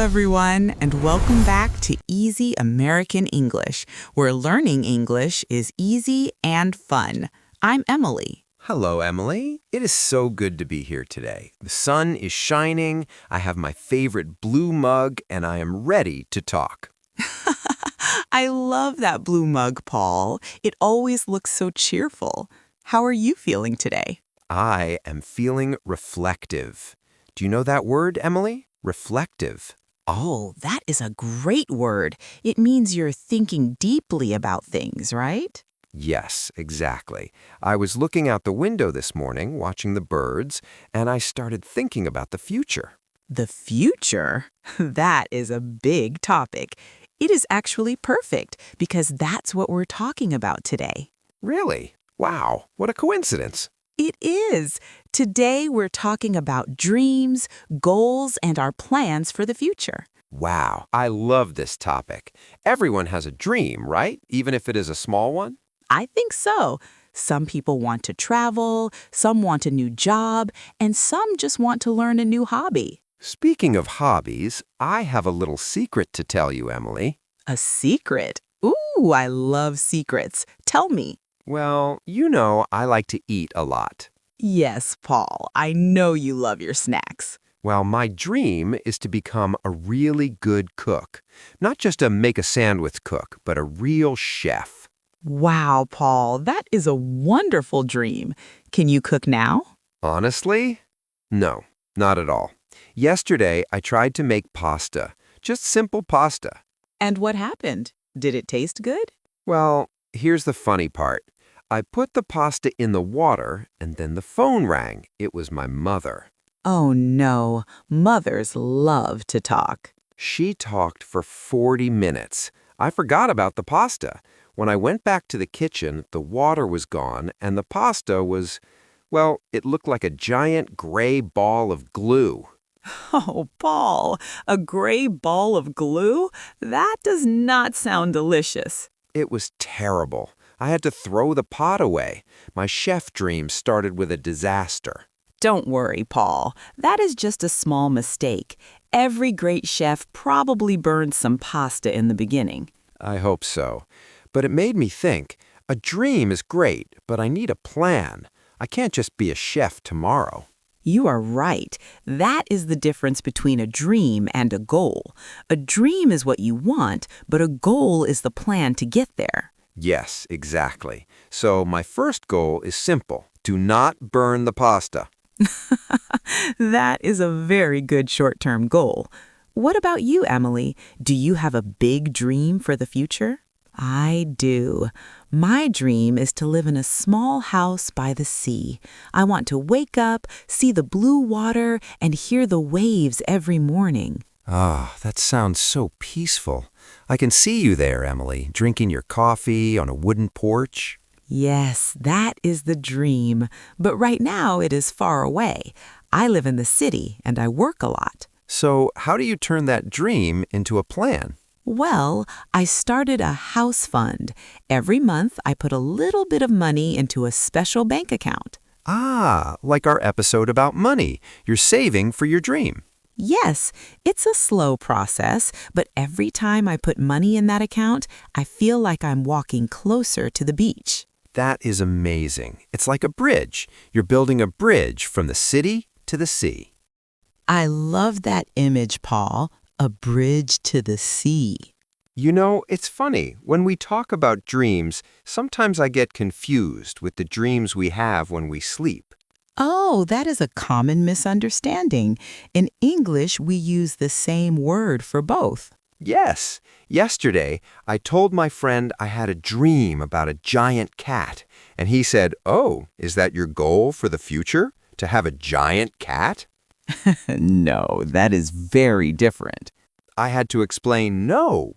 everyone, and welcome back to Easy American English, where learning English is easy and fun. I'm Emily. Hello, Emily. It is so good to be here today. The sun is shining, I have my favorite blue mug, and I am ready to talk. I love that blue mug, Paul. It always looks so cheerful. How are you feeling today? I am feeling reflective. Do you know that word, Emily? Reflective. Oh, that is a great word. It means you're thinking deeply about things, right? Yes, exactly. I was looking out the window this morning, watching the birds, and I started thinking about the future. The future? That is a big topic. It is actually perfect because that's what we're talking about today. Really? Wow, what a coincidence. It is. Today we're talking about dreams, goals, and our plans for the future. Wow, I love this topic. Everyone has a dream, right? Even if it is a small one? I think so. Some people want to travel, some want a new job, and some just want to learn a new hobby. Speaking of hobbies, I have a little secret to tell you, Emily. A secret? Ooh, I love secrets. Tell me. Well, you know I like to eat a lot. Yes, Paul, I know you love your snacks. Well, my dream is to become a really good cook. Not just a make-a-sandwich cook, but a real chef. Wow, Paul, that is a wonderful dream. Can you cook now? Honestly? No, not at all. Yesterday, I tried to make pasta. Just simple pasta. And what happened? Did it taste good? Well, here's the funny part. I put the pasta in the water, and then the phone rang. It was my mother. Oh no, mothers love to talk. She talked for 40 minutes. I forgot about the pasta. When I went back to the kitchen, the water was gone, and the pasta was, well, it looked like a giant gray ball of glue. Oh, Paul, a gray ball of glue? That does not sound delicious. It was terrible. I had to throw the pot away. My chef dream started with a disaster. Don't worry, Paul. That is just a small mistake. Every great chef probably burns some pasta in the beginning. I hope so. But it made me think, a dream is great, but I need a plan. I can't just be a chef tomorrow. You are right. That is the difference between a dream and a goal. A dream is what you want, but a goal is the plan to get there. Yes, exactly. So my first goal is simple. Do not burn the pasta. That is a very good short-term goal. What about you, Emily? Do you have a big dream for the future? I do. My dream is to live in a small house by the sea. I want to wake up, see the blue water, and hear the waves every morning. Ah, that sounds so peaceful. I can see you there, Emily, drinking your coffee on a wooden porch. Yes, that is the dream. But right now it is far away. I live in the city and I work a lot. So how do you turn that dream into a plan? Well, I started a house fund. Every month I put a little bit of money into a special bank account. Ah, like our episode about money. You're saving for your dream. Yes, it's a slow process, but every time I put money in that account, I feel like I'm walking closer to the beach. That is amazing. It's like a bridge. You're building a bridge from the city to the sea. I love that image, Paul. A bridge to the sea. You know, it's funny. When we talk about dreams, sometimes I get confused with the dreams we have when we sleep. Oh, that is a common misunderstanding. In English, we use the same word for both. Yes. Yesterday, I told my friend I had a dream about a giant cat, and he said, "Oh, is that your goal for the future? To have a giant cat?" No, that is very different. I had to explain, no,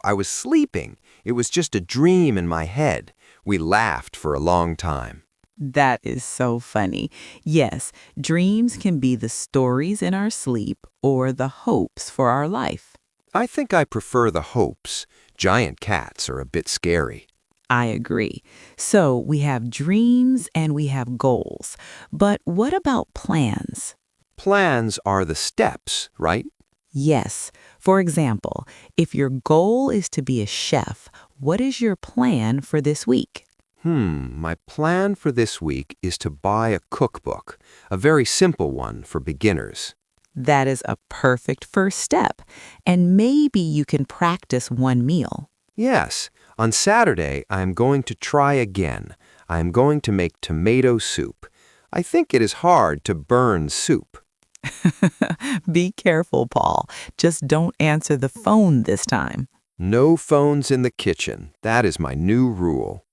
I was sleeping. It was just a dream in my head. We laughed for a long time. That is so funny. Yes, dreams can be the stories in our sleep or the hopes for our life. I think I prefer the hopes. Giant cats are a bit scary. I agree. So we have dreams and we have goals. But what about plans? Plans are the steps, right? Yes. For example, if your goal is to be a chef, what is your plan for this week? My plan for this week is to buy a cookbook, a very simple one for beginners. That is a perfect first step. And maybe you can practice one meal. Yes, on Saturday I'm going to try again. I'm going to make tomato soup. I think it is hard to burn soup. Be careful, Paul. Just don't answer the phone this time. No phones in the kitchen. That is my new rule.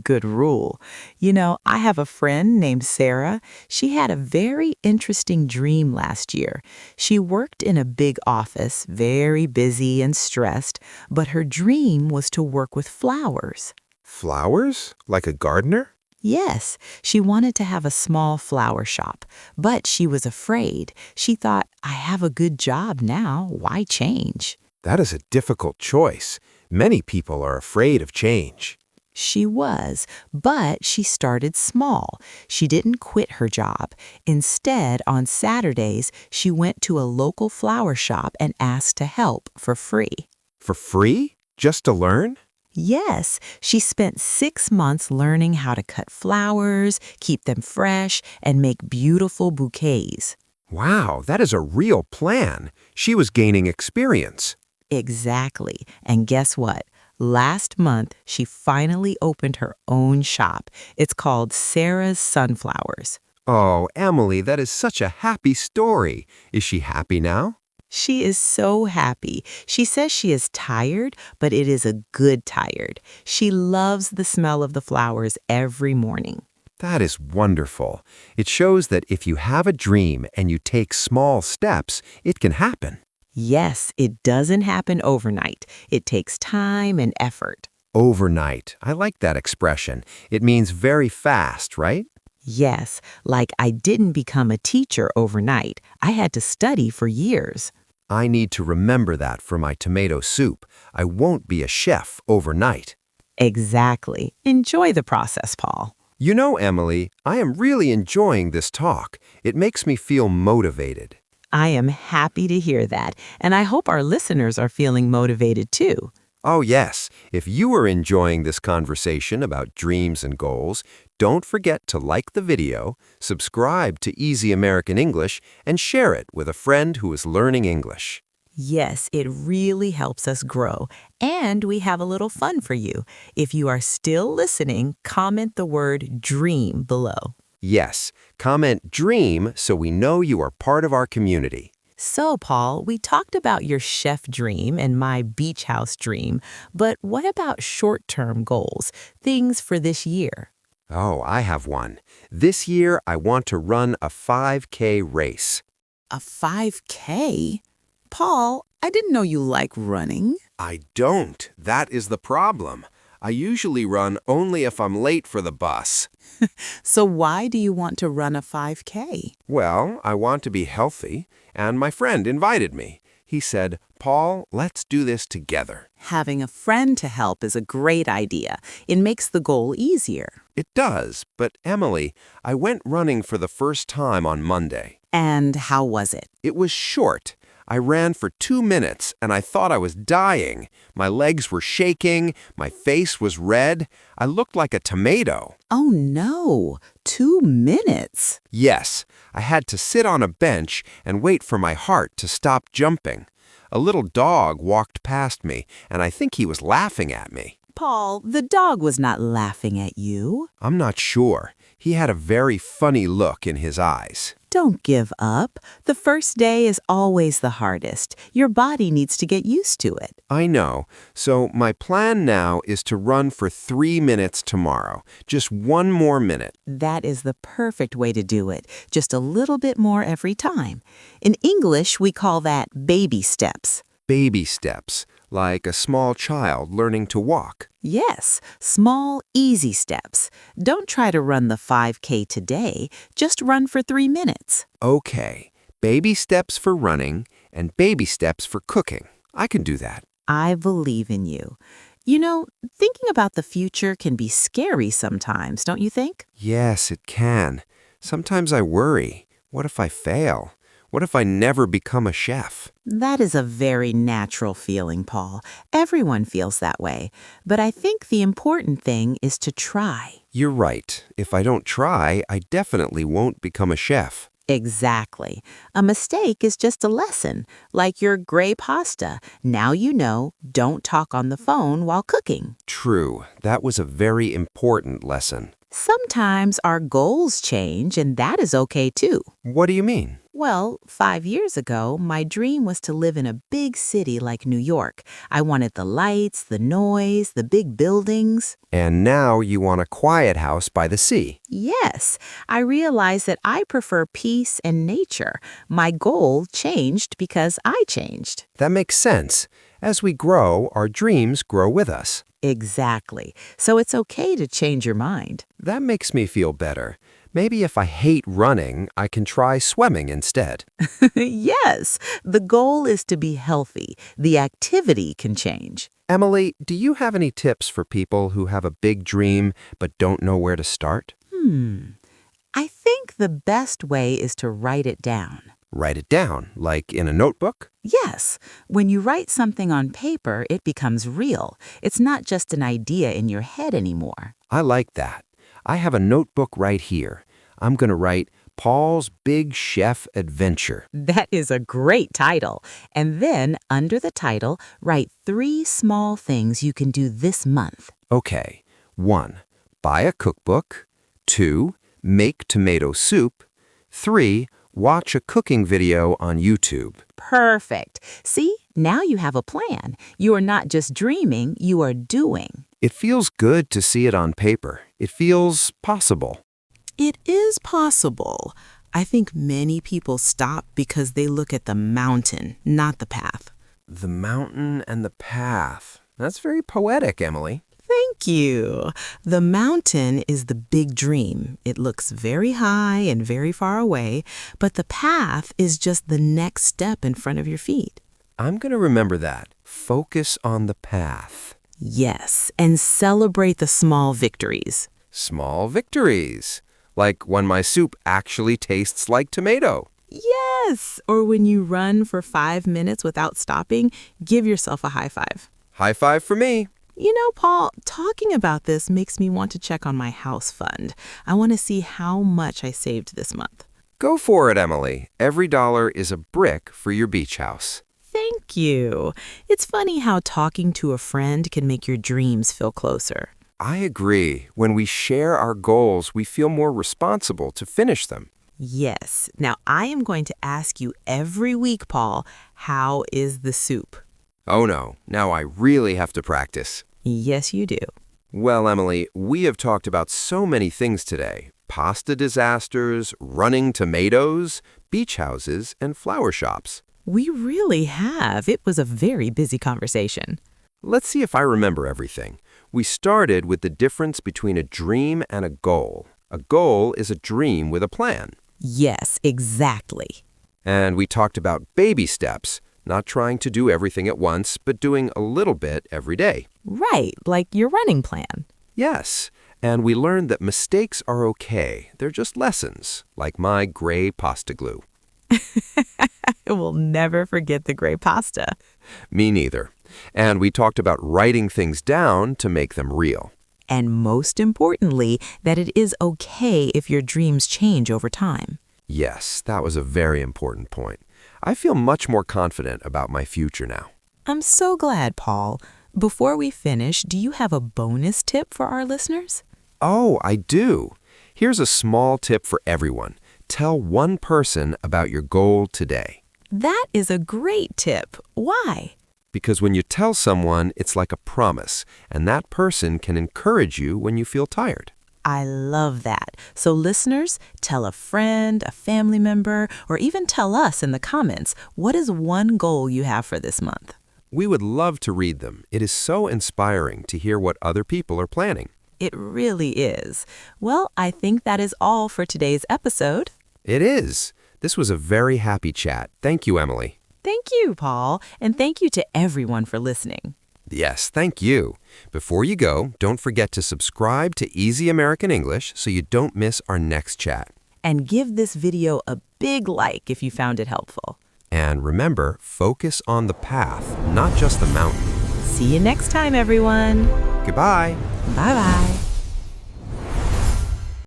Good rule. I have a friend named Sarah. She had a very interesting dream last year. She worked in a big office, very busy and stressed, but her dream was to work with flowers. Flowers? Like a gardener? Yes, she wanted to have a small flower shop, but she was afraid. She thought, I have a good job now. Why change? That is a difficult choice. Many people are afraid of change. She was, but she started small. She didn't quit her job. Instead, on Saturdays, she went to a local flower shop and asked to help for free. For free? Just to learn? Yes, she spent 6 months learning how to cut flowers, keep them fresh, and make beautiful bouquets. Wow, that is a real plan. She was gaining experience. Exactly. And guess what? Last month, she finally opened her own shop. It's called Sarah's Sunflowers. Oh, Emily, that is such a happy story. Is she happy now? She is so happy. She says she is tired, but it is a good tired. She loves the smell of the flowers every morning. That is wonderful. It shows that if you have a dream and you take small steps, it can happen. Yes, it doesn't happen overnight. It takes time and effort. Overnight. I like that expression. It means very fast, right? Yes, like I didn't become a teacher overnight. I had to study for years. I need to remember that for my tomato soup. I won't be a chef overnight. Exactly. Enjoy the process, Paul. You know, Emily, I am really enjoying this talk. It makes me feel motivated. I am happy to hear that, and I hope our listeners are feeling motivated too. Oh, yes. If you are enjoying this conversation about dreams and goals, don't forget to like the video, subscribe to Easy American English, and share it with a friend who is learning English. Yes, it really helps us grow, and we have a little fun for you. If you are still listening, comment the word DREAM below. Yes, comment DREAM so we know you are part of our community. So, Paul, we talked about your chef dream and my beach house dream, but what about short-term goals, things for this year? Oh, I have one. This year, I want to run a 5K race. A 5K? Paul, I didn't know you like running. I don't. That is the problem. I usually run only if I'm late for the bus. So why do you want to run a 5K? Well, I want to be healthy, and my friend invited me. He said, Paul, let's do this together. Having a friend to help is a great idea. It makes the goal easier. It does, but Emily, I went running for the first time on Monday. And how was it? It was short. I ran for 2 minutes, and I thought I was dying. My legs were shaking, my face was red. I looked like a tomato. Oh no, 2 minutes. Yes, I had to sit on a bench and wait for my heart to stop jumping. A little dog walked past me, and I think he was laughing at me. Paul, the dog was not laughing at you. I'm not sure. He had a very funny look in his eyes. Don't give up. The first day is always the hardest. Your body needs to get used to it. I know. So my plan now is to run for 3 minutes tomorrow. Just 1 more minute. That is the perfect way to do it. Just a little bit more every time. In English, we call that baby steps. Baby steps, like a small child learning to walk. Yes, small, easy steps. Don't try to run the 5K today. Just run for 3 minutes. Okay, baby steps for running and baby steps for cooking. I can do that. I believe in you. Thinking about the future can be scary sometimes, don't you think? Yes, it can. Sometimes I worry. What if I fail? What if I never become a chef? That is a very natural feeling, Paul. Everyone feels that way. But I think the important thing is to try. You're right. If I don't try, I definitely won't become a chef. Exactly. A mistake is just a lesson, like your gray pasta. Now you know, don't talk on the phone while cooking. True. That was a very important lesson. Sometimes our goals change, and that is okay too. What do you mean? Well, 5 years ago, my dream was to live in a big city like New York. I wanted the lights, the noise, the big buildings. And now you want a quiet house by the sea. Yes, I realized that I prefer peace and nature. My goal changed because I changed. That makes sense. As we grow, our dreams grow with us. Exactly. So it's okay to change your mind. That makes me feel better. Maybe if I hate running, I can try swimming instead. Yes, the goal is to be healthy. The activity can change. Emily, do you have any tips for people who have a big dream but don't know where to start? I think the best way is to write it down. Write it down, like in a notebook? Yes, when you write something on paper, it becomes real. It's not just an idea in your head anymore. I like that. I have a notebook right here. I'm going to write Paul's Big Chef Adventure. That is a great title. And then, under the title, write 3 small things you can do this month. Okay. 1. Buy a cookbook. 2. Make tomato soup. 3. Watch a cooking video on YouTube. Perfect. See, now you have a plan. You are not just dreaming, you are doing. It feels good to see it on paper. It feels possible. It is possible. I think many people stop because they look at the mountain, not the path. The mountain and the path. That's very poetic, Emily. Thank you. The mountain is the big dream. It looks very high and very far away, but the path is just the next step in front of your feet. I'm going to remember that. Focus on the path. Yes, and celebrate the small victories. Small victories. Like when my soup actually tastes like tomato. Yes, or when you run for 5 minutes without stopping, give yourself a high five. High five for me. You know, Paul, talking about this makes me want to check on my house fund. I want to see how much I saved this month. Go for it, Emily. Every dollar is a brick for your beach house. Thank you. It's funny how talking to a friend can make your dreams feel closer. I agree. When we share our goals, we feel more responsible to finish them. Yes. Now, I am going to ask you every week, Paul, how is the soup? Oh no, now I really have to practice. Yes, you do. Well, Emily, we have talked about so many things today. Pasta disasters, running tomatoes, beach houses, and flower shops. We really have. It was a very busy conversation. Let's see if I remember everything. We started with the difference between a dream and a goal. A goal is a dream with a plan. Yes, exactly. And we talked about baby steps. Not trying to do everything at once, but doing a little bit every day. Right, like your running plan. Yes, and we learned that mistakes are okay. They're just lessons, like my gray pasta glue. I will never forget the gray pasta. Me neither. And we talked about writing things down to make them real. And most importantly, that it is okay if your dreams change over time. Yes, that was a very important point. I feel much more confident about my future now. I'm so glad, Paul. Before we finish, do you have a bonus tip for our listeners? Oh, I do. Here's a small tip for everyone. Tell one person about your goal today. That is a great tip. Why? Because when you tell someone, it's like a promise, and that person can encourage you when you feel tired. I love that. So listeners, tell a friend, a family member, or even tell us in the comments, what is one goal you have for this month? We would love to read them. It is so inspiring to hear what other people are planning. It really is. Well, I think that is all for today's episode. It is. This was a very happy chat. Thank you, Emily. Thank you, Paul, and thank you to everyone for listening. Yes, thank you. Before you go, don't forget to subscribe to Easy American English so you don't miss our next chat. And give this video a big like if you found it helpful. And remember, focus on the path, not just the mountain. See you next time, everyone. Goodbye. Bye-bye.